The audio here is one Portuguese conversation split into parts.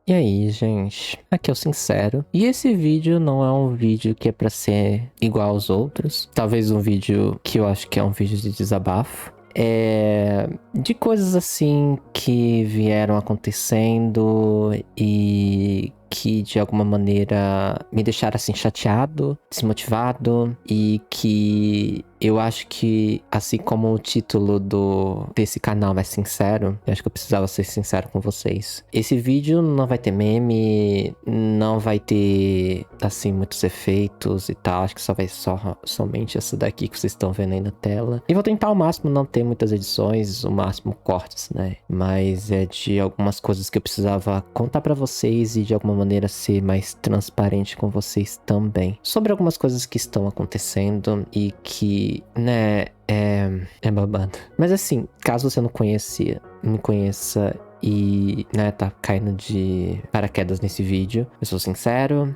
E aí, gente? Aqui é o Sincero. E esse vídeo não é um vídeo que é pra ser igual aos outros. Talvez um vídeo que eu acho que é um vídeo de desabafo. É de coisas assim que vieram acontecendo e que de alguma maneira me deixaram assim chateado, desmotivado e que eu acho que, assim como o título desse canal é sincero, eu acho que eu precisava ser sincero com vocês. Esse vídeo não vai ter meme, não vai ter, assim, muitos efeitos e tal. Acho que só vai somente essa daqui que vocês estão vendo aí na tela. E vou tentar ao máximo não ter muitas edições, o máximo cortes, né? Mas é de algumas coisas que eu precisava contar pra vocês e de alguma maneira ser mais transparente com vocês também. Sobre algumas coisas que estão acontecendo e que, né, é babado. Mas assim, caso você não me conheça e, né, tá caindo de paraquedas nesse vídeo, eu sou sincero,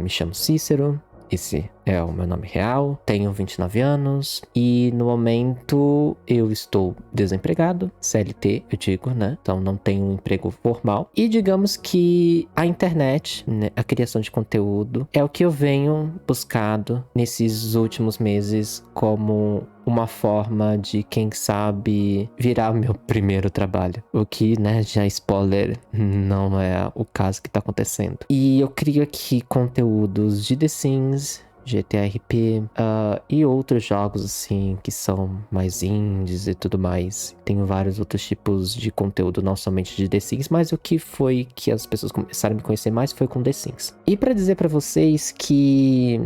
me chamo Cícero. Esse é o meu nome real, tenho 29 anos e no momento eu estou desempregado, CLT eu digo, né? Então não tenho um emprego formal. E digamos que a internet, né, a criação de conteúdo, é o que eu venho buscado nesses últimos meses como uma forma de, quem sabe, virar o meu primeiro trabalho. O que, né, já spoiler, não é o caso que tá acontecendo. E eu crio aqui conteúdos de The Sims, GTRP e outros jogos assim que são mais indies e tudo mais. Tenho vários outros tipos de conteúdo, não somente de The Sims, mas o que foi que as pessoas começaram a me conhecer mais foi com The Sims. E para dizer para vocês que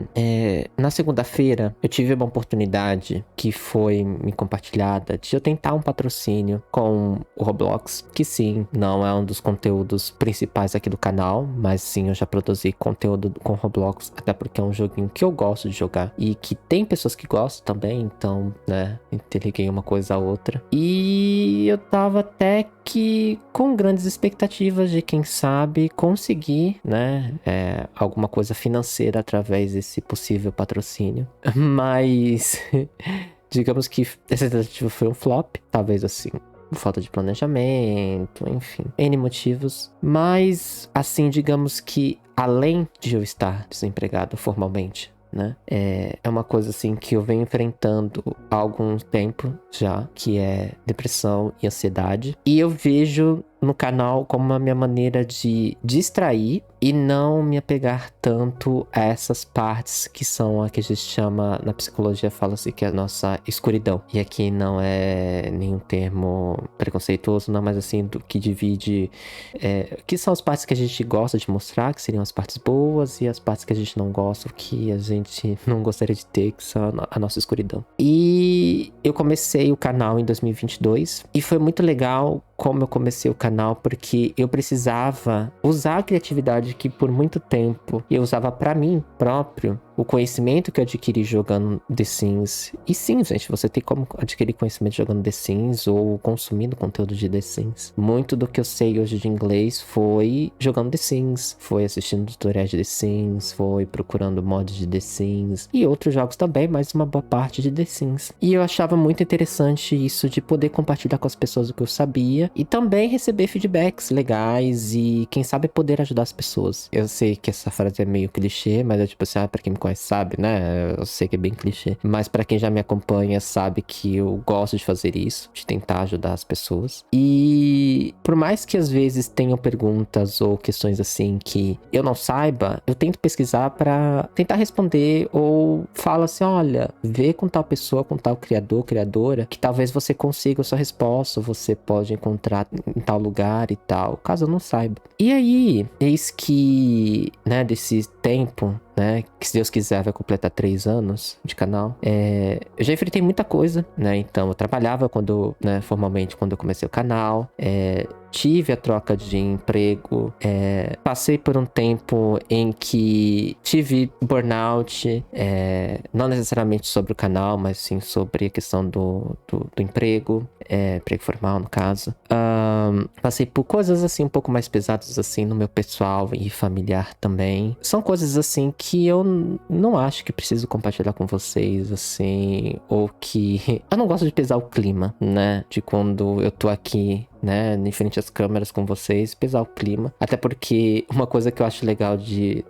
na segunda-feira eu tive uma oportunidade que foi me compartilhada de eu tentar um patrocínio com o Roblox, que sim, não é um dos conteúdos principais aqui do canal, mas sim, eu já produzi conteúdo com Roblox, até porque é um joguinho que eu gosto de jogar e que tem pessoas que gostam também, então, né, interliguei uma coisa a outra. E eu tava até que com grandes expectativas de, quem sabe, conseguir, né, alguma coisa financeira através desse possível patrocínio. Mas digamos que essa tentativa foi um flop, talvez assim, por falta de planejamento, enfim, N motivos. Mas, assim, digamos que além de eu estar desempregado formalmente, né, é uma coisa assim que eu venho enfrentando há algum tempo já, que é depressão e ansiedade. E eu vejo no canal como a minha maneira de distrair e não me apegar tanto a essas partes que são a que a gente chama, na psicologia fala-se que é a nossa escuridão. E aqui não é nenhum termo preconceituoso, não, mas assim, do que divide, que são as partes que a gente gosta de mostrar, que seriam as partes boas, e as partes que a gente não gosta, que a gente não gostaria de ter, que são a nossa escuridão. E eu comecei o canal em 2022 e foi muito legal como eu comecei o canal, porque eu precisava usar a criatividade que por muito tempo eu usava pra mim próprio, o conhecimento que eu adquiri jogando The Sims. E sim, gente, você tem como adquirir conhecimento jogando The Sims ou consumindo conteúdo de The Sims. Muito do que eu sei hoje de inglês foi jogando The Sims, foi assistindo tutoriais de The Sims, foi procurando mods de The Sims e outros jogos também, mas uma boa parte de The Sims. E eu achava muito interessante isso de poder compartilhar com as pessoas o que eu sabia e também receber feedbacks legais e, quem sabe, poder ajudar as pessoas. Eu sei que essa frase é meio clichê, mas é tipo assim, pra quem me conhece sabe, né? Eu sei que é bem clichê. Mas pra quem já me acompanha sabe que eu gosto de fazer isso, de tentar ajudar as pessoas. E por mais que às vezes tenham perguntas ou questões assim que eu não saiba, eu tento pesquisar pra tentar responder ou falo assim, olha, vê com tal pessoa, com tal criador, criadora, que talvez você consiga a sua resposta, ou você pode encontrar em tal lugar e tal, caso eu não saiba. E aí, eis que, né, desse tempo, né, que se Deus quiser vai completar 3 anos de canal, eu já enfrentei muita coisa, né, então eu trabalhava quando, né, formalmente quando eu comecei o canal, tive a troca de emprego, passei por um tempo em que tive burnout, não necessariamente sobre o canal, mas sim sobre a questão do emprego, emprego formal no caso. Passei por coisas assim um pouco mais pesadas assim no meu pessoal e familiar também. São coisas assim que eu não acho que preciso compartilhar com vocês, assim, ou que eu não gosto de pesar o clima, né, de quando eu tô aqui né, em frente às câmeras com vocês, pesar o clima. Até porque uma coisa que eu acho legal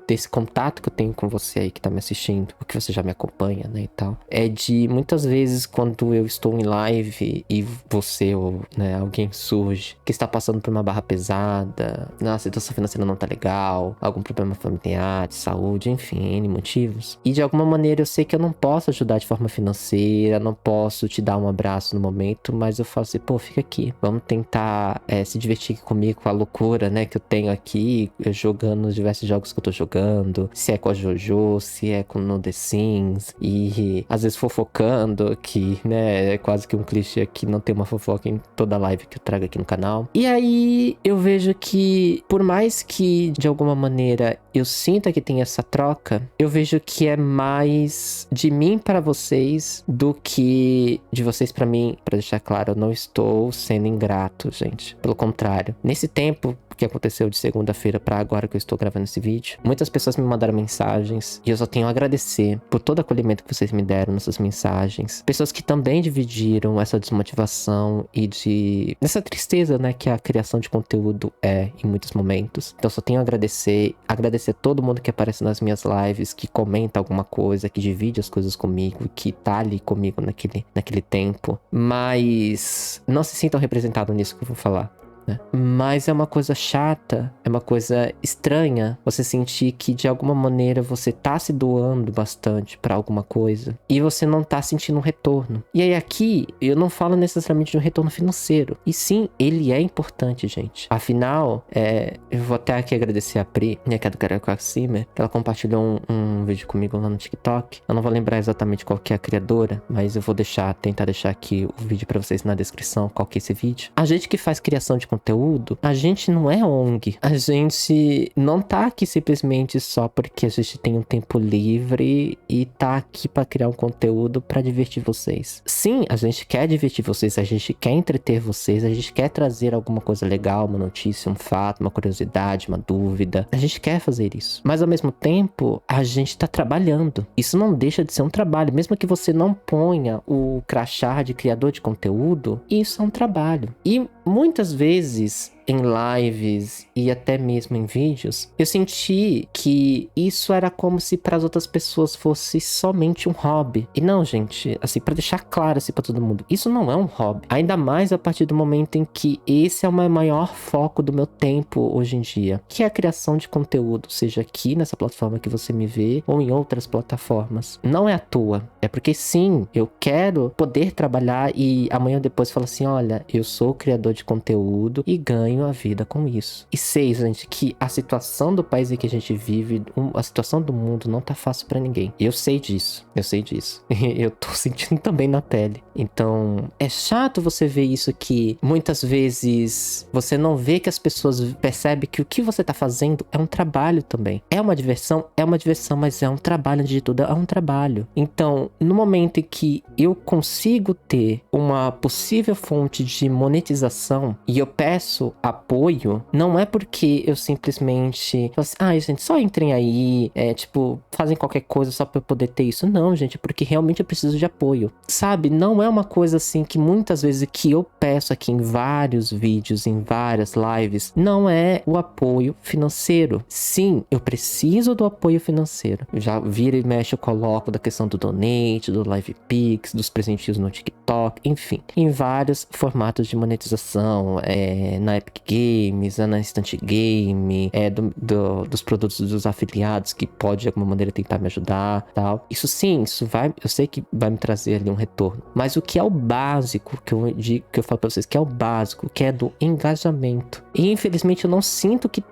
desse contato que eu tenho com você aí que tá me assistindo, porque você já me acompanha, né, e tal, é de muitas vezes quando eu estou em live e você ou, né, alguém surge que está passando por uma barra pesada, a situação financeira não tá legal, algum problema familiar, de saúde, enfim, N motivos. E de alguma maneira eu sei que eu não posso ajudar de forma financeira, não posso te dar um abraço no momento, mas eu falo assim, pô, fica aqui, vamos tentar se divertir aqui comigo com a loucura, né, que eu tenho aqui, jogando os diversos jogos que eu tô jogando, se é com a Jojo, se é com no The Sims, e às vezes fofocando, que, né, é quase que um clichê aqui, não tem uma fofoca em toda live que eu trago aqui no canal. E aí eu vejo que, por mais que de alguma maneira eu sinta que tem essa troca, eu vejo que é mais de mim para vocês do que de vocês para mim. Para deixar claro, eu não estou sendo ingrato, gente. Pelo contrário, nesse tempo que aconteceu de segunda-feira para agora que eu estou gravando esse vídeo, muitas pessoas me mandaram mensagens e eu só tenho a agradecer por todo o acolhimento que vocês me deram nessas mensagens. Pessoas que também dividiram essa desmotivação e nessa tristeza, né, que a criação de conteúdo é em muitos momentos. Então só tenho a agradecer todo mundo que aparece nas minhas lives, que comenta alguma coisa, que divide as coisas comigo, que tá ali comigo naquele tempo. Mas não se sintam representados nisso que eu vou falar. Mas é uma coisa chata, é uma coisa estranha você sentir que de alguma maneira você tá se doando bastante pra alguma coisa e você não tá sentindo um retorno. E aí aqui eu não falo necessariamente de um retorno financeiro, e sim, ele é importante, gente. Afinal, eu vou até aqui agradecer a Pri, que é do Caraca Simer, que ela compartilhou um vídeo comigo lá no TikTok. Eu não vou lembrar exatamente qual que é a criadora, mas eu vou tentar deixar aqui o vídeo pra vocês na descrição, qual que é esse vídeo. A gente que faz criação de conteúdo, a gente não é ONG. A gente não tá aqui simplesmente só porque a gente tem um tempo livre e tá aqui pra criar um conteúdo pra divertir vocês. Sim, a gente quer divertir vocês, a gente quer entreter vocês, a gente quer trazer alguma coisa legal, uma notícia, um fato, uma curiosidade, uma dúvida. A gente quer fazer isso. Mas ao mesmo tempo, a gente tá trabalhando. Isso não deixa de ser um trabalho. Mesmo que você não ponha o crachá de criador de conteúdo, isso é um trabalho. E muitas vezes em lives e até mesmo em vídeos, eu senti que isso era como se para as outras pessoas fosse somente um hobby. E não, gente, assim, para deixar claro assim para todo mundo, isso não é um hobby. Ainda mais a partir do momento em que esse é o maior foco do meu tempo hoje em dia, que é a criação de conteúdo, seja aqui nessa plataforma que você me vê ou em outras plataformas. Não é à toa, é porque sim, eu quero poder trabalhar e amanhã ou depois falar assim, olha, eu sou criador de conteúdo e ganho a vida com isso. E sei, gente, que a situação do país em que a gente vive, a situação do mundo não tá fácil pra ninguém. Eu sei disso. Eu tô sentindo também na pele. Então, é chato você ver isso, que muitas vezes você não vê que as pessoas percebem que o que você tá fazendo é um trabalho também. É uma diversão, mas é um trabalho, antes de tudo, é um trabalho. Então, no momento em que eu consigo ter uma possível fonte de monetização e eu peço apoio, não é porque eu simplesmente falo assim, gente, só entrem aí, fazem qualquer coisa só pra eu poder ter isso. Não, gente, porque realmente eu preciso de apoio, sabe? Não é uma coisa assim que muitas vezes que eu peço aqui em vários vídeos, em várias lives, não é o apoio financeiro. Sim, eu preciso do apoio financeiro. Já vira e mexe, eu coloco da questão do donate, do live pix, dos presentinhos no TikTok, enfim, em vários formatos de monetização, na Epic Games, na Instant Game, dos produtos dos afiliados que pode de alguma maneira tentar me ajudar, tal. Isso sim, eu sei que vai me trazer ali um retorno. Mas o que é o básico que eu falo pra vocês, que é o básico, que é do engajamento. E infelizmente eu não sinto que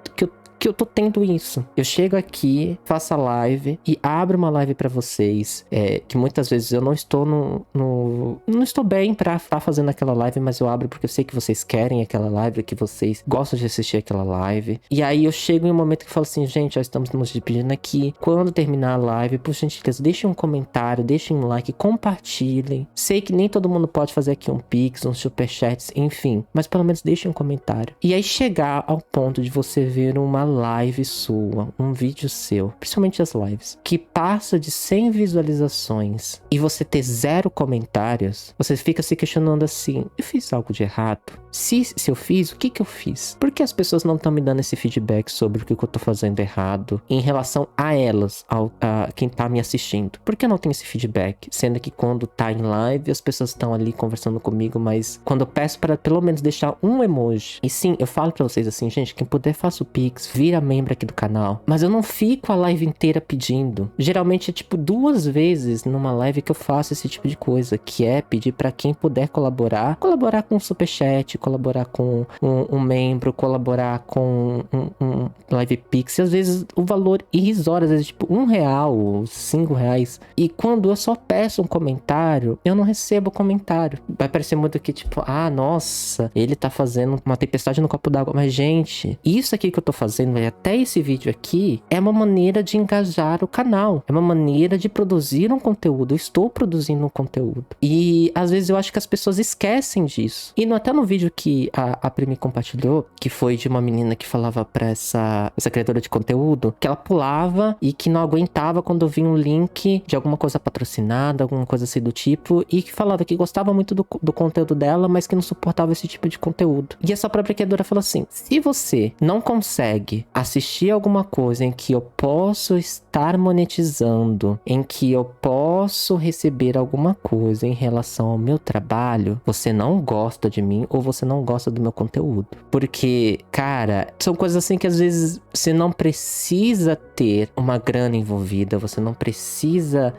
eu tô tendo isso. Eu chego aqui, faço a live e abro uma live pra vocês, que muitas vezes eu não estou não estou bem pra estar fazendo aquela live, mas eu abro porque eu sei que vocês querem aquela live, que vocês gostam de assistir aquela live. E aí eu chego em um momento que eu falo assim, gente, já estamos nos despedindo aqui. Quando terminar a live, por gentileza, deixem um comentário, deixem um like, compartilhem. Sei que nem todo mundo pode fazer aqui um pix, um superchat, enfim, mas pelo menos deixem um comentário. E aí chegar ao ponto de você ver uma live sua, um vídeo seu, principalmente as lives, que passa de 100 visualizações e você ter 0 comentários, você fica se questionando assim, eu fiz algo de errado? Se eu fiz, o que eu fiz? Por que as pessoas não estão me dando esse feedback sobre o que eu tô fazendo errado em relação a elas, a quem tá me assistindo? Por que eu não tenho esse feedback? Sendo que quando tá em live, as pessoas estão ali conversando comigo, mas quando eu peço para pelo menos deixar um emoji. E sim, eu falo pra vocês assim, gente, quem puder faça o Pix, vira membro aqui do canal. Mas eu não fico a live inteira pedindo. Geralmente é tipo 2 vezes numa live que eu faço esse tipo de coisa, que é pedir pra quem puder colaborar com um superchat, colaborar com um membro, colaborar com um live Pix. E às vezes o valor irrisório, às vezes tipo R$1, R$5. E quando eu só peço um comentário, eu não recebo comentário. Vai parecer muito que tipo, nossa, ele tá fazendo uma tempestade no copo d'água. Mas gente, isso aqui que eu tô fazendo, até esse vídeo aqui, é uma maneira de engajar o canal. É uma maneira de produzir um conteúdo. Eu estou produzindo um conteúdo. E às vezes eu acho que as pessoas esquecem disso. E até no vídeo que a Pri me compartilhou, que foi de uma menina que falava pra essa criadora de conteúdo, que ela pulava e que não aguentava quando vinha um link de alguma coisa patrocinada, alguma coisa assim do tipo, e que falava que gostava muito do conteúdo dela, mas que não suportava esse tipo de conteúdo. E essa própria criadora falou assim: se você não consegue assistir alguma coisa em que eu posso estar monetizando, em que eu posso receber alguma coisa em relação ao meu trabalho, você não gosta de mim ou você não gosta do meu conteúdo. Porque, cara, são coisas assim que às vezes você não precisa ter uma grana envolvida, você não precisa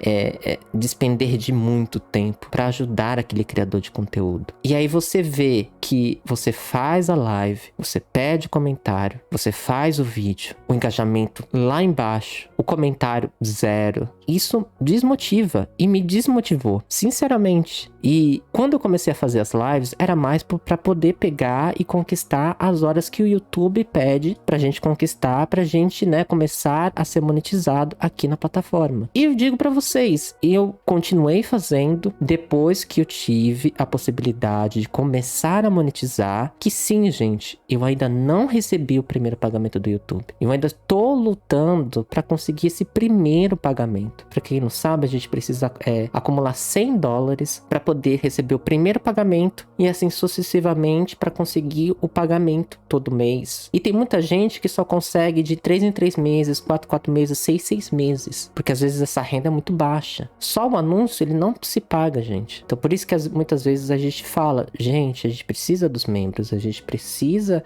despender de muito tempo para ajudar aquele criador de conteúdo. E aí você vê que você faz a live, você pede comentário, você faz o vídeo, o engajamento lá embaixo, o comentário 0. Isso desmotiva e me desmotivou, sinceramente. E quando eu comecei a fazer as lives, era mais para poder pegar e conquistar as horas que o YouTube pede pra gente conquistar, pra gente, né, começar a ser monetizado aqui na plataforma. E eu digo pra vocês, eu continuei fazendo depois que eu tive a possibilidade de começar a monetizar, que sim, gente, eu ainda não recebi o primeiro pagamento do YouTube. Eu ainda tô lutando pra conseguir esse primeiro pagamento. Pra quem não sabe, a gente precisa acumular $100 pra poder receber o primeiro pagamento e assim sucessivamente para conseguir o pagamento todo mês. E tem muita gente que só consegue de 3 em 3 meses, 4 em 4 meses, 6 em 6 meses, porque às vezes essa renda é muito baixa. Só o anúncio ele não se paga, gente. Então por isso que muitas vezes a gente fala, gente, a gente precisa dos membros, a gente precisa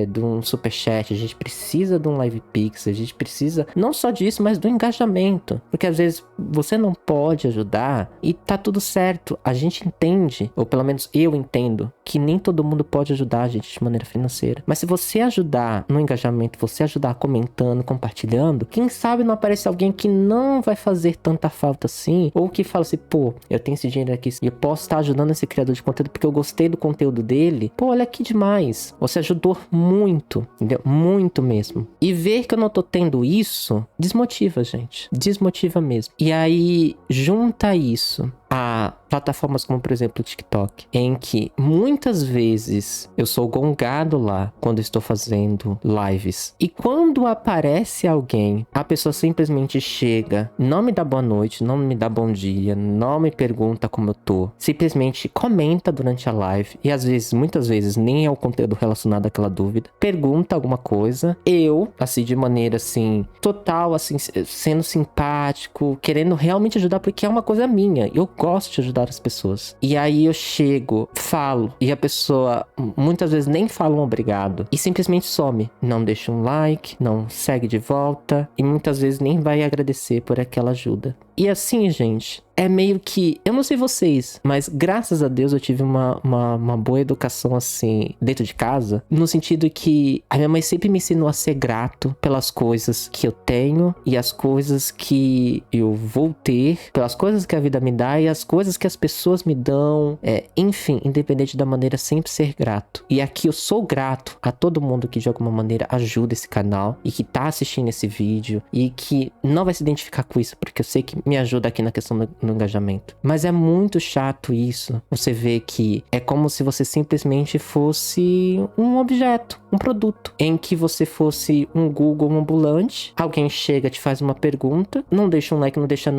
de um superchat, a gente precisa de um live pix, a gente precisa não só disso, mas do engajamento, porque às vezes você não pode ajudar e tá tudo certo. A gente entende, ou pelo menos eu entendo, que nem todo mundo pode ajudar a gente de maneira financeira. Mas se você ajudar no engajamento, você ajudar comentando, compartilhando, quem sabe não aparece alguém que não vai fazer tanta falta assim, ou que fala assim, pô, eu tenho esse dinheiro aqui e eu posso estar ajudando esse criador de conteúdo porque eu gostei do conteúdo dele. Pô, olha que demais. Você ajudou muito, entendeu? Muito mesmo. E ver que eu não tô tendo isso, desmotiva, gente. Desmotiva mesmo. E aí, junta isso a plataformas como, por exemplo, o TikTok, em que muitas vezes eu sou gongado lá quando estou fazendo lives. E quando aparece alguém, a pessoa simplesmente chega, não me dá boa noite, não me dá bom dia, não me pergunta como eu tô, simplesmente comenta durante a live, e às vezes, muitas vezes, nem é o conteúdo relacionado àquela dúvida, pergunta alguma coisa, eu, assim, de maneira, assim, total, assim, sendo simpático, querendo realmente ajudar, porque é uma coisa minha, eu gosto de ajudar as pessoas. E aí eu chego, falo, e a pessoa muitas vezes nem fala um obrigado e simplesmente some. Não deixa um like, não segue de volta e muitas vezes nem vai agradecer por aquela ajuda. E assim, gente, é meio que... Eu não sei vocês, mas graças a Deus eu tive uma boa educação, assim, dentro de casa. No sentido que a minha mãe sempre me ensinou a ser grato pelas coisas que eu tenho e as coisas que eu vou ter, pelas coisas que a vida me dá e as coisas que as pessoas me dão. Enfim, independente da maneira, sempre ser grato. E aqui eu sou grato a todo mundo que de alguma maneira ajuda esse canal e que tá assistindo esse vídeo e que não vai se identificar com isso, porque eu sei que me ajuda aqui na questão no engajamento. Mas é muito chato isso. Você vê que é como se você simplesmente fosse um objeto, um produto, em que você fosse um Google ambulante, alguém chega, te faz uma pergunta, não deixa um like, não deixa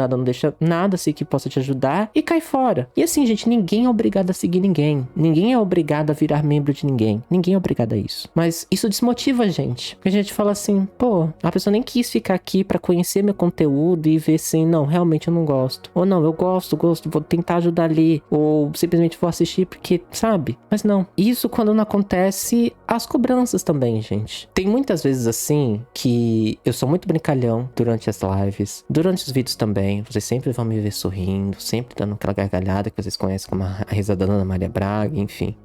nada assim que possa te ajudar e cai fora. E assim, gente, ninguém é obrigado a seguir ninguém. Ninguém é obrigado a virar membro de ninguém. Ninguém é obrigado a isso. Mas isso desmotiva a gente. Porque a gente fala assim, pô, a pessoa nem quis ficar aqui pra conhecer meu conteúdo e ver assim, não, realmente eu não gosto. Ou não, eu gosto, vou tentar ajudar ali. Ou simplesmente vou assistir porque, sabe? Mas não. Isso quando não acontece, as cobranças também, gente. Tem muitas vezes assim que eu sou muito brincalhão durante as lives, durante os vídeos também. Vocês sempre vão me ver sorrindo, sempre dando aquela gargalhada que vocês conhecem como a risada da Ana Maria Braga, enfim.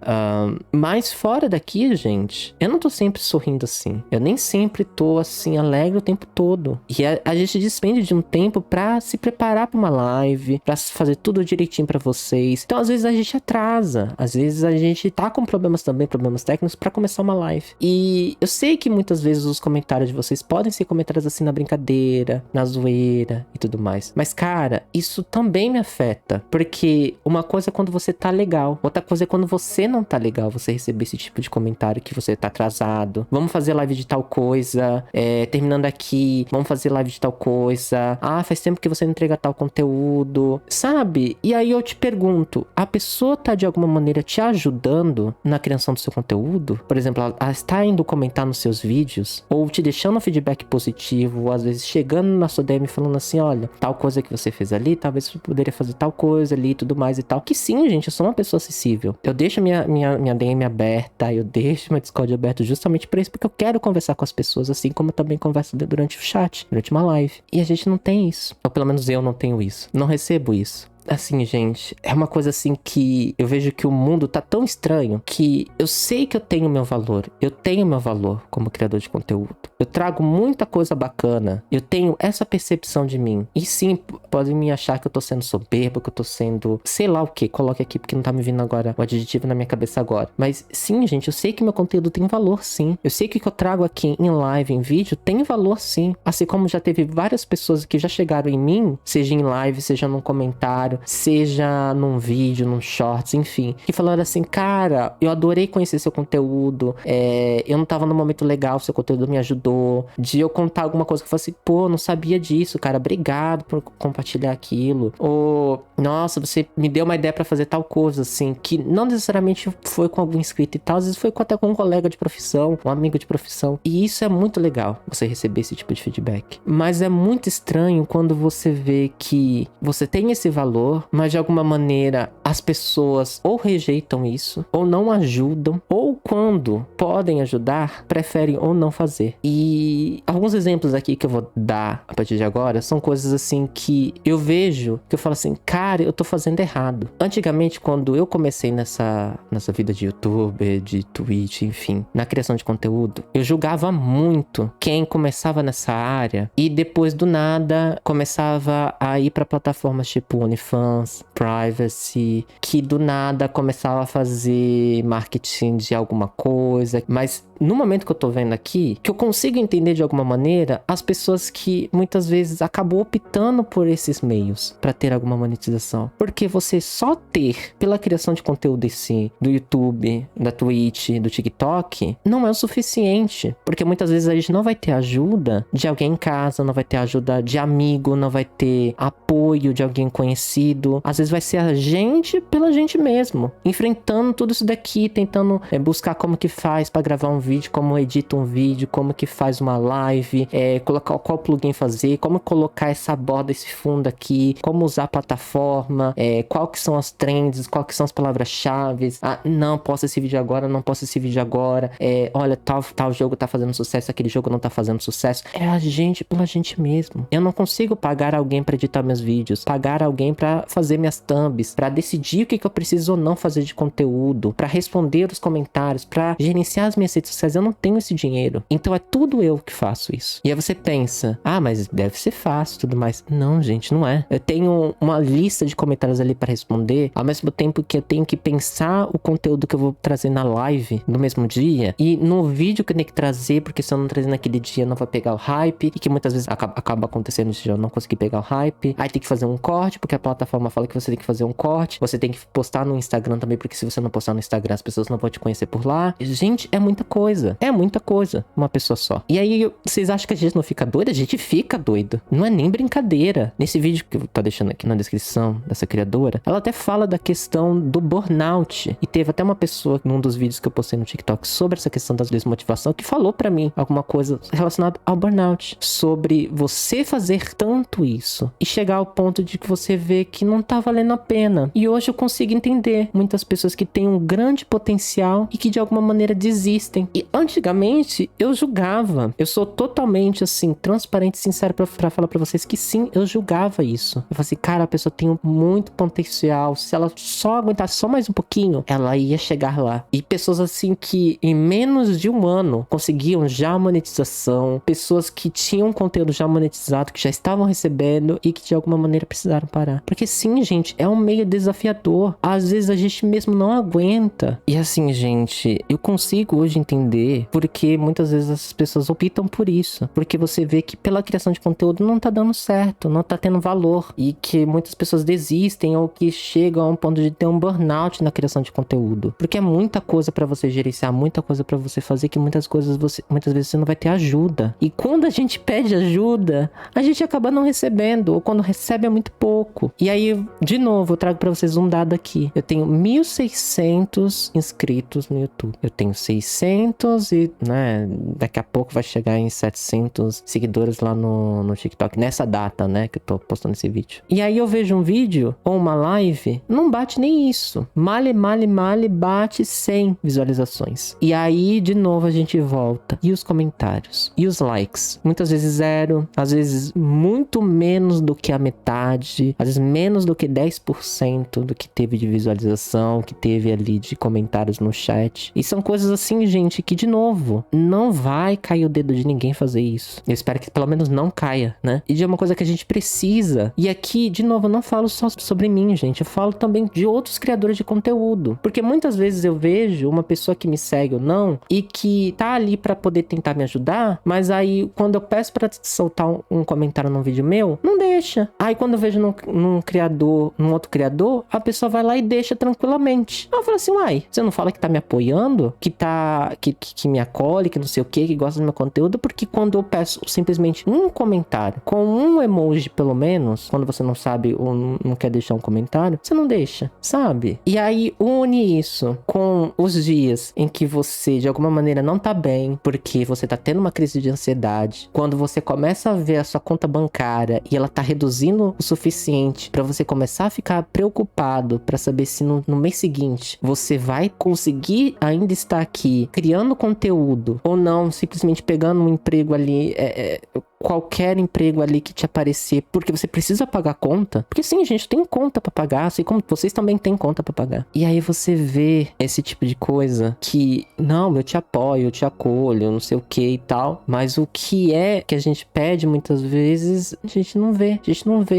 Mas fora daqui, gente, eu não tô sempre sorrindo assim. Eu nem sempre tô assim, alegre o tempo todo. E a gente despende de um tempo pra se preparar pra uma live, pra fazer tudo direitinho pra vocês. Então, às vezes a gente atrasa. Às vezes a gente tá com problemas também, problemas técnicos, pra começar uma live. E eu sei que muitas vezes os comentários de vocês podem ser comentários assim na brincadeira, na zoeira e tudo mais. Mas, cara, isso também me afeta. Porque uma coisa é quando você tá legal. Outra coisa é quando você não tá legal. Você receber esse tipo de comentário que você tá atrasado. Vamos fazer live de tal coisa. Terminando aqui, vamos fazer live de tal coisa. Ah, faz tempo que você não entrega tal conteúdo. Sabe? E aí eu te pergunto, a pessoa tá de alguma maneira te ajudando na criação do seu conteúdo? Por exemplo, ela está indo comentar nos seus vídeos, ou te deixando um feedback positivo, ou às vezes chegando na sua DM falando assim, olha, tal coisa que você fez ali, talvez você poderia fazer tal coisa ali e tudo mais e tal. Que sim, gente, eu sou uma pessoa acessível. Eu deixo minha DM aberta, eu deixo meu Discord aberto justamente por isso, porque eu quero conversar com as pessoas, assim como eu também converso durante o chat, durante uma live. E a gente não tem isso. Ou pelo menos eu não tenho isso. Não recebo isso. Assim, gente, é uma coisa assim que eu vejo que o mundo tá tão estranho que eu sei que eu tenho meu valor. Eu tenho meu valor como criador de conteúdo. Eu trago muita coisa bacana. Eu tenho essa percepção de mim. E sim, podem me achar que eu tô sendo soberbo, que eu tô sendo sei lá o que. Coloque aqui porque não tá me vindo agora o adjetivo na minha cabeça agora. Mas sim, gente, eu sei que meu conteúdo tem valor, sim. Eu sei que o que eu trago aqui em live, em vídeo, tem valor, sim. Assim como já teve várias pessoas que já chegaram em mim, seja em live, seja num comentário, seja num vídeo, num shorts, enfim, que falaram assim, cara, eu adorei conhecer seu conteúdo, eu não tava no momento legal, seu conteúdo me ajudou, de eu contar alguma coisa que eu falei assim, pô, não sabia disso, cara, obrigado por compartilhar aquilo, ou, nossa, você me deu uma ideia pra fazer tal coisa, assim, que não necessariamente foi com algum inscrito e tal, às vezes foi até com um colega de profissão, um amigo de profissão, e isso é muito legal, você receber esse tipo de feedback, mas é muito estranho quando você vê que você tem esse valor, mas de alguma maneira as pessoas ou rejeitam isso, ou não ajudam, ou quando podem ajudar, preferem ou não fazer. E alguns exemplos aqui que eu vou dar a partir de agora são coisas assim que eu vejo, que eu falo assim, cara, eu tô fazendo errado. Antigamente, quando eu comecei nessa vida de youtuber, de Twitch, enfim, na criação de conteúdo, eu julgava muito quem começava nessa área e depois do nada começava a ir pra plataformas tipo OnlyFans, Privacy, que do nada começava a fazer marketing de alguma coisa, mas no momento que eu tô vendo aqui, que eu consigo entender de alguma maneira as pessoas que muitas vezes acabam optando por esses meios para ter alguma monetização. Porque você só ter pela criação de conteúdo em si, do YouTube, da Twitch, do TikTok, não é o suficiente. Porque muitas vezes a gente não vai ter ajuda de alguém em casa, não vai ter ajuda de amigo, não vai ter apoio de alguém conhecido. Às vezes vai ser a gente pela gente mesmo, enfrentando tudo isso daqui, tentando buscar como que faz para gravar um vídeo, como edita um vídeo, como que faz uma live, colocar qual plugin fazer, como colocar essa borda, esse fundo aqui, como usar a plataforma, qual que são as trends, qual que são as palavras-chave, não posso esse vídeo agora, não posso esse vídeo agora, olha, tal jogo tá fazendo sucesso, aquele jogo não tá fazendo sucesso. É a gente pela gente mesmo. Eu não consigo pagar alguém pra editar meus vídeos, pagar alguém pra fazer minhas thumbs, pra decidir o que eu preciso ou não fazer de conteúdo, pra responder os comentários, pra gerenciar as minhas redes sociais. Eu não tenho esse dinheiro. Então é tudo tudo eu que faço isso. E aí você pensa, mas deve ser fácil e tudo mais. Não, gente, não é. Eu tenho uma lista de comentários ali pra responder, ao mesmo tempo que eu tenho que pensar o conteúdo que eu vou trazer na live no mesmo dia, e no vídeo que eu tenho que trazer, porque se eu não trazer naquele dia não vai pegar o hype, e que muitas vezes acaba acontecendo de eu não conseguir pegar o hype. Aí tem que fazer um corte, porque a plataforma fala que você tem que fazer um corte. Você tem que postar no Instagram também, porque se você não postar no Instagram, as pessoas não vão te conhecer por lá. Gente, é muita coisa. É muita coisa. Uma pessoa só. E aí, vocês acham que a gente não fica doido? A gente fica doido. Não é nem brincadeira. Nesse vídeo que eu tô deixando aqui na descrição dessa criadora, ela até fala da questão do burnout. E teve até uma pessoa num dos vídeos que eu postei no TikTok sobre essa questão da desmotivação, que falou pra mim alguma coisa relacionada ao burnout. Sobre você fazer tanto isso e chegar ao ponto de que você vê que não tá valendo a pena. E hoje eu consigo entender muitas pessoas que têm um grande potencial e que de alguma maneira desistem. E antigamente eu julgava. Eu sou totalmente assim, transparente e sincero pra falar pra vocês que sim, eu julgava isso. Eu falei assim, cara, a pessoa tem muito potencial. Se ela só aguentasse só mais um pouquinho, ela ia chegar lá. E pessoas assim que em menos de um ano conseguiam já monetização, pessoas que tinham conteúdo já monetizado, que já estavam recebendo e que de alguma maneira precisaram parar. Porque sim, gente, é um meio desafiador. Às vezes a gente mesmo não aguenta. E assim, gente, eu consigo hoje entender porque muitas vezes as pessoas optam por isso. Porque você vê que pela criação de conteúdo não tá dando certo, não tá tendo valor. E que muitas pessoas desistem ou que chegam a um ponto de ter um burnout na criação de conteúdo. Porque é muita coisa pra você gerenciar, muita coisa pra você fazer, que muitas vezes você não vai ter ajuda. E quando a gente pede ajuda, a gente acaba não recebendo, ou quando recebe é muito pouco. E aí, de novo, eu trago pra vocês um dado aqui. Eu tenho 1.600 inscritos no YouTube. Eu tenho 600 e, né, daqui a pouco vai chegar em 700 seguidores lá no TikTok. Nessa data, né, que eu tô postando esse vídeo. E aí eu vejo um vídeo ou uma live, não bate nem isso. Male bate 100 visualizações. E aí, de novo, a gente volta. E os comentários? E os likes? Muitas vezes zero, às vezes muito menos do que a metade, às vezes menos do que 10% do que teve de visualização, que teve ali de comentários no chat. E são coisas assim, gente, que de novo, não vai cair o dedo de ninguém fazer isso. Eu espero que pelo menos não caia, né? E de uma coisa que a gente precisa. E aqui, de novo, eu não falo só sobre mim, gente. Eu falo também de outros criadores de conteúdo. Porque muitas vezes eu vejo uma pessoa que me segue ou não, e que tá ali pra poder tentar me ajudar, mas aí quando eu peço pra soltar um comentário num vídeo meu, não deixa. Aí quando eu vejo num outro criador, a pessoa vai lá e deixa tranquilamente. Aí eu falo assim, uai, você não fala que tá me apoiando? Que me acolhe, que não sei o que gosta do meu conteúdo? Porque quando eu peço simplesmente um comentário, com um emoji pelo menos, quando você não sabe ou não quer deixar um comentário, você não deixa, sabe? E aí une isso com os dias em que você de alguma maneira não tá bem, porque você tá tendo uma crise de ansiedade, quando você começa a ver a sua conta bancária e ela tá reduzindo o suficiente pra você começar a ficar preocupado pra saber se no mês seguinte você vai conseguir ainda estar aqui criando conteúdo ou não, simplesmente pegando um emprego ali, qualquer emprego ali que te aparecer, porque você precisa pagar conta. Porque sim, gente, tem conta pra pagar, assim como vocês também têm conta pra pagar. E aí você vê esse tipo de coisa que, não, eu te apoio, eu te acolho, não sei o que e tal, mas o que é que a gente pede muitas vezes, a gente não vê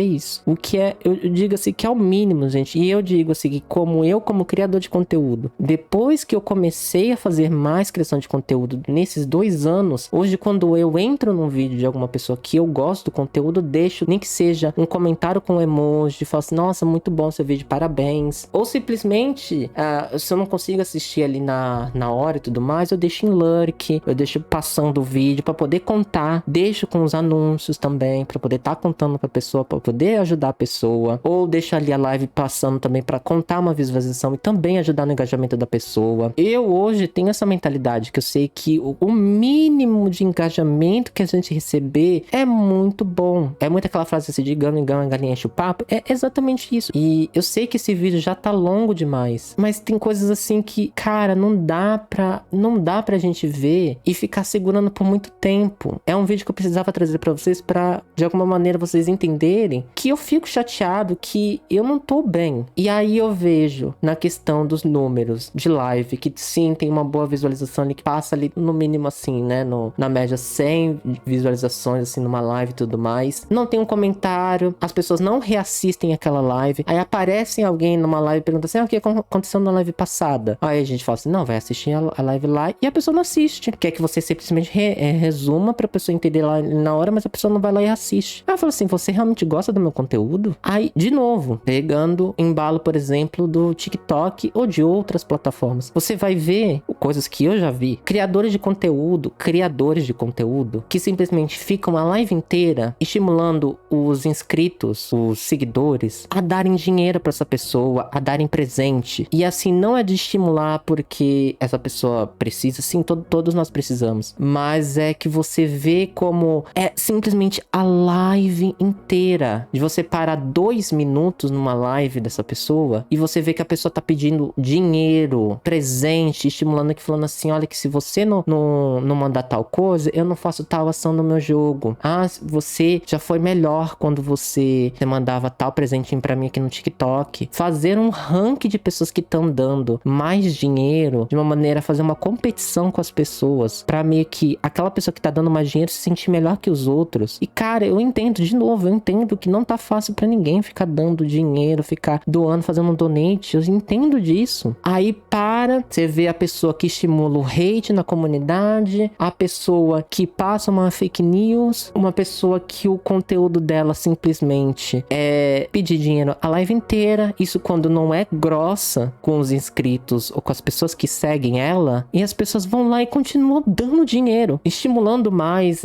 isso. O que é, eu digo assim, que é o mínimo, gente, e eu digo assim, que como criador de conteúdo, depois que eu comecei a fazer mais criação de conteúdo nesses 2 anos, hoje quando eu entro num vídeo de alguma pessoa que eu gosto do conteúdo, deixo, nem que seja um comentário com emoji, falo assim, nossa, muito bom seu vídeo, parabéns. Ou simplesmente, se eu não consigo assistir ali na hora e tudo mais, eu deixo em lurk, eu deixo passando o vídeo pra poder contar, deixo com os anúncios também, pra poder estar contando pra pessoa, pra poder ajudar a pessoa, ou deixo ali a live passando também pra contar uma visualização e também ajudar no engajamento da pessoa. Eu hoje tenho essa mentalidade que eu sei que o mínimo de engajamento que a gente receber vê é muito bom. É muito aquela frase assim de gama em gama, galinha enche o papo. É exatamente isso. E eu sei que esse vídeo já tá longo demais, mas tem coisas assim que, cara, não dá pra gente ver e ficar segurando por muito tempo. É um vídeo que eu precisava trazer pra vocês pra, de alguma maneira, vocês entenderem que eu fico chateado, que eu não tô bem. E aí eu vejo na questão dos números de live, que sim, tem uma boa visualização ali, que passa ali no mínimo assim, né, na média 100 visualizações assim numa live e tudo mais. Não tem um comentário, as pessoas não reassistem aquela live. Aí aparece alguém numa live e pergunta assim, o que aconteceu na live passada? Aí a gente fala assim, não, vai assistir a live lá, e a pessoa não assiste. Quer que você simplesmente resuma pra pessoa entender lá na hora, mas a pessoa não vai lá e assiste. Aí eu falo assim, você realmente gosta do meu conteúdo? Aí, de novo, pegando embalo, por exemplo, do TikTok ou de outras plataformas, você vai ver coisas que eu já vi, criadores de conteúdo que simplesmente ficam a live inteira estimulando os inscritos, os seguidores, a darem dinheiro pra essa pessoa, a darem presente. E assim, não é de estimular porque essa pessoa precisa, sim, todos nós precisamos, mas é que você vê como é simplesmente a live inteira, de você parar 2 minutos numa live dessa pessoa e você vê que a pessoa tá pedindo dinheiro, presente, estimulando aqui, falando assim, olha que se você não mandar tal coisa, eu não faço tal ação no meu jogo. Ah, você já foi melhor quando você mandava tal presentinho pra mim aqui no TikTok. Fazer um ranking de pessoas que estão dando mais dinheiro, de uma maneira a fazer uma competição com as pessoas, pra meio que aquela pessoa que tá dando mais dinheiro se sentir melhor que os outros. E cara, eu entendo, de novo, eu entendo que não tá fácil pra ninguém ficar dando dinheiro, ficar doando, fazendo um donate, eu entendo disso. Aí você vê a pessoa que estimula o hate na comunidade, a pessoa que passa uma fake news, uma pessoa que o conteúdo dela simplesmente é pedir dinheiro a live inteira, isso quando não é grossa com os inscritos ou com as pessoas que seguem ela, e as pessoas vão lá e continuam dando dinheiro, estimulando mais,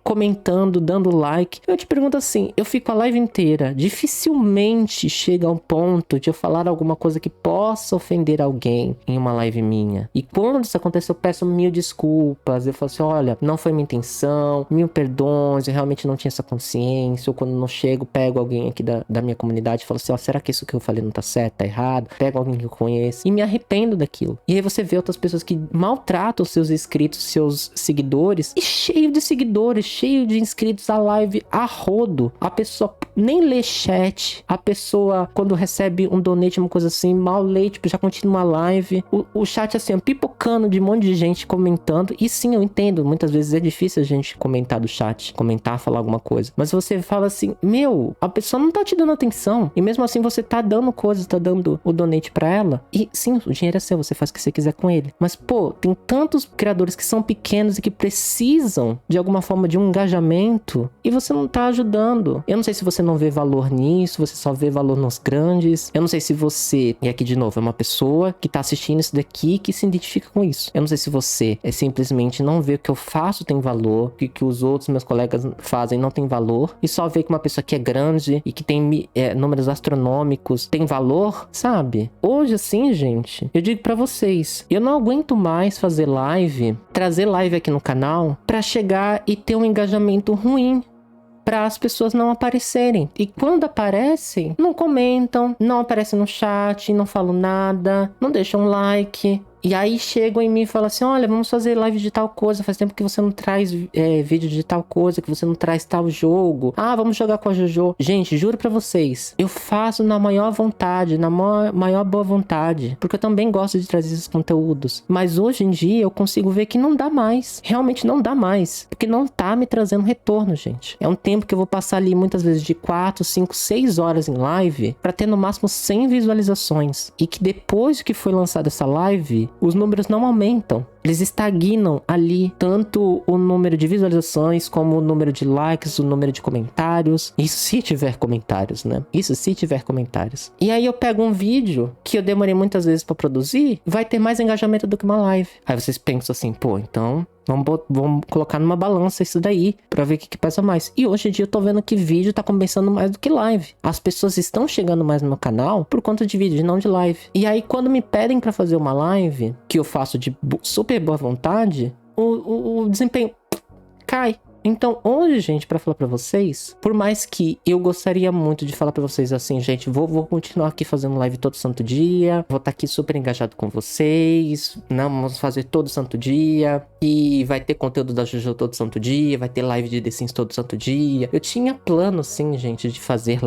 comentando, dando like. Eu te pergunto assim, eu fico a live inteira, dificilmente chega a um ponto de eu falar alguma coisa que possa ofender alguém em uma live minha. E quando isso acontece, eu peço 1000 desculpas, eu falo assim, olha, não foi minha intenção, 1000 perdões, eu realmente não tinha essa consciência. Ou quando não chego, pego alguém aqui da minha comunidade e falo assim, ó, será que isso que eu falei não tá certo, tá errado? Pego alguém que eu conheço e me arrependo daquilo. E aí você vê outras pessoas que maltratam seus inscritos, seus seguidores, e cheio de seguidores, cheio de inscritos, a live a rodo. A pessoa nem lê chat, a pessoa quando recebe um donate, uma coisa assim, mal lê, tipo, já continua a live. O chat assim, pipocando de um monte de gente comentando. E sim, eu entendo, muitas vezes é difícil a gente comentar do chat, comentar, falar alguma coisa. Mas você fala assim, meu, a pessoa não tá te dando atenção. E mesmo assim você tá dando coisas, tá dando o donate pra ela. E sim, o dinheiro é seu, você faz o que você quiser com ele. Mas pô, tem tantos criadores que são pequenos e que precisam de alguma forma de um engajamento e você não tá ajudando. Eu não sei se você não vê valor nisso, você só vê valor nos grandes. Eu não sei se você, e aqui de novo, é uma pessoa que tá assistindo isso daqui que se identifica com isso. Eu não sei se você simplesmente não vê que eu faço tem valor, que os outros meus colegas fazem não tem valor, e só vê que uma pessoa que é grande e que tem números astronômicos tem valor, sabe? Hoje assim, gente, eu digo pra vocês, eu não aguento mais fazer live, trazer live aqui no canal pra chegar e ter um engajamento ruim, para as pessoas não aparecerem. E quando aparecem, não comentam, não aparecem no chat, não falam nada, não deixam um like. E aí chegam em mim e falam assim, olha, vamos fazer live de tal coisa, faz tempo que você não traz vídeo de tal coisa, que você não traz tal jogo. Ah, vamos jogar com a Jojo. Gente, juro pra vocês, eu faço na maior vontade, na maior boa vontade, porque eu também gosto de trazer esses conteúdos. Mas hoje em dia eu consigo ver que não dá mais, realmente não dá mais, porque não tá me trazendo retorno, gente. É um tempo que eu vou passar ali muitas vezes de 4, 5, 6 horas em live pra ter no máximo 100 visualizações. E que depois que foi lançada essa live, os números não aumentam. Eles estagnam ali, tanto o número de visualizações, como o número de likes, o número de comentários. Isso se tiver comentários, né? Isso se tiver comentários. E aí eu pego um vídeo que eu demorei muitas vezes pra produzir, vai ter mais engajamento do que uma live. Aí vocês pensam assim, pô, então vamos colocar numa balança isso daí, pra ver o que pesa mais. E hoje em dia eu tô vendo que vídeo tá compensando mais do que live. As pessoas estão chegando mais no meu canal por conta de vídeo, não de live. E aí quando me pedem pra fazer uma live, que eu faço de super boa vontade, o desempenho cai. Então hoje, gente, pra falar pra vocês, por mais que eu gostaria muito de falar pra vocês assim, gente, vou continuar aqui fazendo live todo santo dia, vou estar aqui super engajado com vocês, não, vamos fazer todo santo dia, e vai ter conteúdo da JoJo todo santo dia, vai ter live de The Sims todo santo dia. Eu tinha plano, sim, gente, de fazer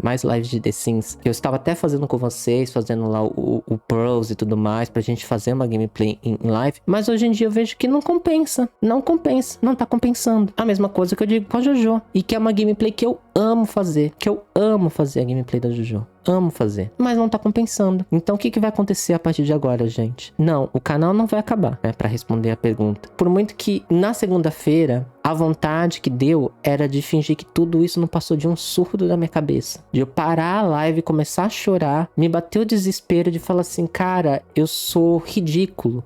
mais lives de The Sims. Eu estava até fazendo com vocês, fazendo lá o Pros e tudo mais, pra gente fazer uma gameplay em live, mas hoje em dia eu vejo que não compensa, não tá compensando. A mesma coisa que eu digo com a JoJo, e que é uma gameplay que eu amo fazer, a gameplay da JoJo. Amo fazer, mas não tá compensando. Então o que vai acontecer a partir de agora, gente? Não, o canal não vai acabar, né? Pra responder a pergunta. Por muito que na segunda-feira a vontade que deu era de fingir que tudo isso não passou de um surdo da minha cabeça. De eu parar a live e começar a chorar. Me bateu o desespero de falar assim, cara, eu sou ridículo.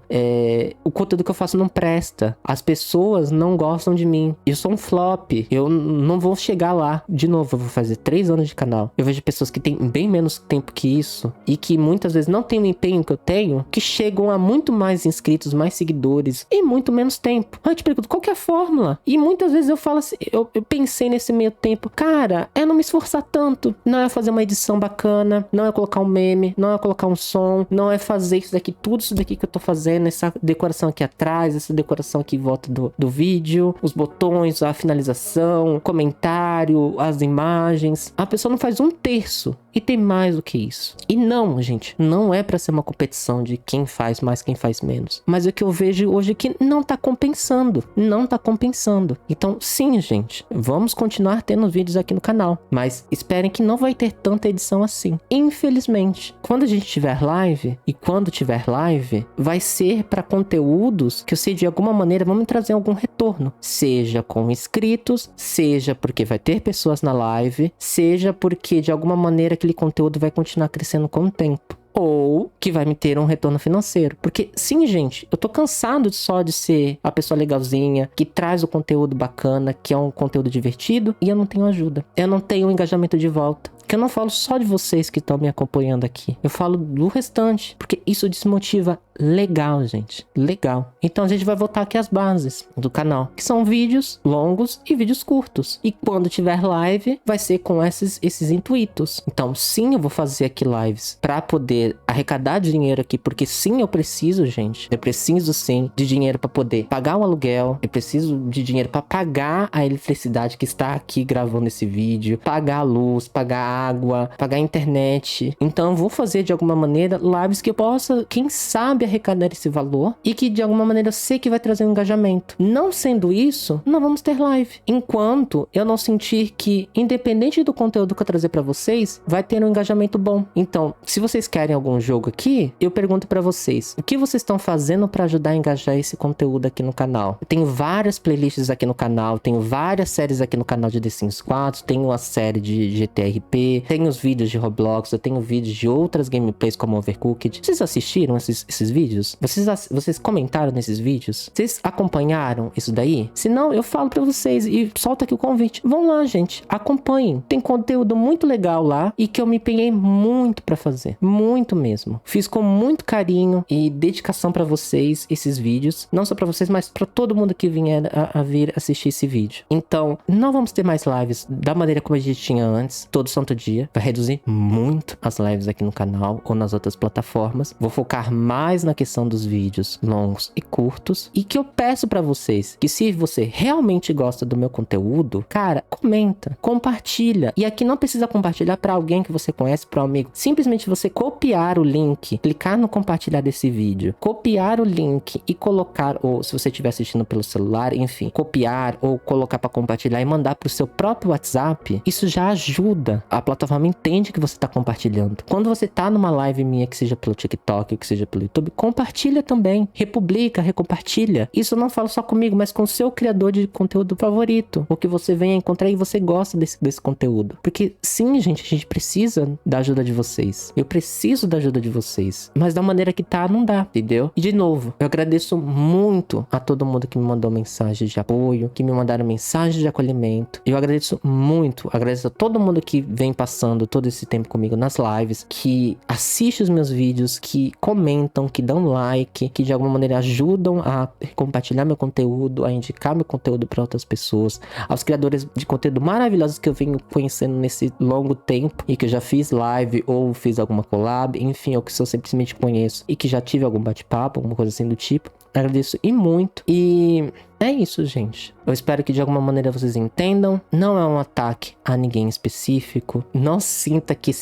O conteúdo que eu faço não presta. As pessoas não gostam de mim. Eu sou um flop. Eu não vou chegar lá. De novo, eu vou fazer 3 anos de canal. Eu vejo pessoas que têm bem menos tempo que isso e que muitas vezes não têm o empenho que eu tenho, que chegam a muito mais inscritos, mais seguidores e muito menos tempo. Eu te pergunto, qual que é a fórmula? E muitas vezes eu falo assim, eu pensei nesse meio tempo, cara, é não me esforçar tanto, não é fazer uma edição bacana, não é colocar um meme, não é colocar um som, não é fazer isso daqui, tudo isso daqui que eu tô fazendo, essa decoração aqui atrás, essa decoração aqui em volta do vídeo, os botões, a finalização, comentário, as imagens. A pessoa não faz 1/3 e tem mais do que isso. E não, gente, não é pra ser uma competição de quem faz mais, quem faz menos. Mas o que eu vejo hoje é que não tá compensando. Não tá compensando. Então, sim, gente, vamos continuar tendo vídeos aqui no canal. Mas esperem que não vai ter tanta edição assim. Infelizmente. Quando a gente tiver live, e quando tiver live, vai ser pra conteúdos que eu sei de alguma maneira vão me trazer algum retorno. Seja com inscritos, seja porque vai ter pessoas na live, seja porque de alguma maneira aquele conteúdo vai continuar crescendo com o tempo. Ou que vai me ter um retorno financeiro. Porque, sim, gente, eu tô cansado só de ser a pessoa legalzinha, que traz o conteúdo bacana, que é um conteúdo divertido, e eu não tenho ajuda. Eu não tenho engajamento de volta. Que eu não falo só de vocês que estão me acompanhando aqui. Eu falo do restante. Porque isso desmotiva legal, gente. Legal. Então a gente vai voltar aqui às bases do canal. Que são vídeos longos e vídeos curtos. E quando tiver live, vai ser com esses intuitos. Então sim, eu vou fazer aqui lives pra poder arrecadar dinheiro aqui. Porque sim, eu preciso, gente. Eu preciso sim de dinheiro pra poder pagar o aluguel. Eu preciso de dinheiro pra pagar a eletricidade que está aqui gravando esse vídeo. Pagar a luz, pagar a água, pagar a internet. Então eu vou fazer de alguma maneira lives que eu possa, quem sabe, arrecadar esse valor e que de alguma maneira eu sei que vai trazer um engajamento. Não sendo isso, não vamos ter live. Enquanto eu não sentir que, independente do conteúdo que eu trazer pra vocês, vai ter um engajamento bom. Então, se vocês querem algum jogo aqui, eu pergunto pra vocês, o que vocês estão fazendo pra ajudar a engajar esse conteúdo aqui no canal? Eu tenho várias playlists aqui no canal, tenho várias séries aqui no canal de The Sims 4, tenho uma série de GTRP, tenho os vídeos de Roblox, eu tenho vídeos de outras gameplays como Overcooked. Vocês assistiram esses vídeos? Vocês comentaram nesses vídeos? Vocês acompanharam isso daí? Se não, eu falo pra vocês e solta aqui o convite. Vão lá, gente, acompanhem. Tem conteúdo muito legal lá e que eu me empenhei muito pra fazer. Muito mesmo. Fiz com muito carinho e dedicação pra vocês esses vídeos. Não só pra vocês, mas pra todo mundo que vier a vir assistir esse vídeo. Então, não vamos ter mais lives da maneira como a gente tinha antes, todo santo dia. Vai reduzir muito as lives aqui no canal ou nas outras plataformas. Vou focar mais na questão dos vídeos longos e curtos. E que eu peço pra vocês que, se você realmente gosta do meu conteúdo, cara, comenta, compartilha. E aqui não precisa compartilhar pra alguém que você conhece, pra um amigo. Simplesmente você copiar o link, clicar no compartilhar desse vídeo, copiar o link e colocar, ou se você estiver assistindo pelo celular, enfim, copiar ou colocar pra compartilhar e mandar pro seu próprio WhatsApp. Isso já ajuda. A plataforma entende que você tá compartilhando. Quando você tá numa live minha, que seja pelo TikTok, que seja pelo YouTube, compartilha também. Republica, recompartilha. Isso eu não falo só comigo, mas com o seu criador de conteúdo favorito. O que você venha encontrar e você gosta desse conteúdo. Porque sim, gente, a gente precisa da ajuda de vocês. Eu preciso da ajuda de vocês. Mas da maneira que tá, não dá, entendeu? E de novo, eu agradeço muito a todo mundo que me mandou mensagens de apoio, que me mandaram mensagens de acolhimento. Eu agradeço muito. Agradeço a todo mundo que vem passando todo esse tempo comigo nas lives, que assiste os meus vídeos, que comentam, que dão like, que de alguma maneira ajudam a compartilhar meu conteúdo, a indicar meu conteúdo para outras pessoas, aos criadores de conteúdo maravilhosos que eu venho conhecendo nesse longo tempo e que eu já fiz live ou fiz alguma collab, enfim, ou que eu simplesmente conheço e que já tive algum bate-papo, alguma coisa assim do tipo. Agradeço e muito. E é isso, gente. Eu espero que de alguma maneira vocês entendam. Não é um ataque a ninguém específico. Não sinta que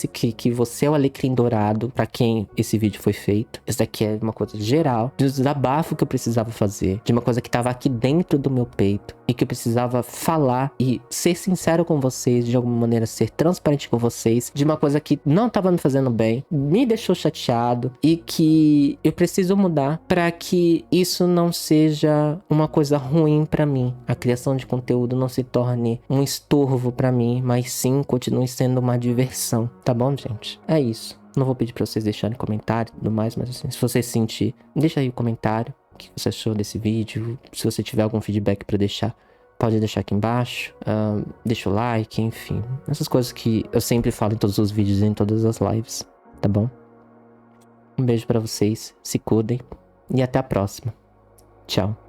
você é o alecrim dourado pra quem esse vídeo foi feito. Isso daqui é uma coisa geral, de um desabafo que eu precisava fazer, de uma coisa que tava aqui dentro do meu peito e que eu precisava falar e ser sincero com vocês, de alguma maneira ser transparente com vocês, de uma coisa que não tava me fazendo bem, me deixou chateado e que eu preciso mudar pra que isso não seja uma coisa ruim pra mim. A criação de conteúdo não se torne um estorvo pra mim, mas sim continue sendo uma diversão, tá bom, gente? É isso. Não vou pedir pra vocês deixarem comentário e tudo mais, mas assim, se você sentir, deixa aí o comentário, o que você achou desse vídeo. Se você tiver algum feedback pra deixar, pode deixar aqui embaixo, deixa o like, enfim. Essas coisas que eu sempre falo em todos os vídeos e em todas as lives, tá bom? Um beijo pra vocês, se cuidem e até a próxima. Tchau.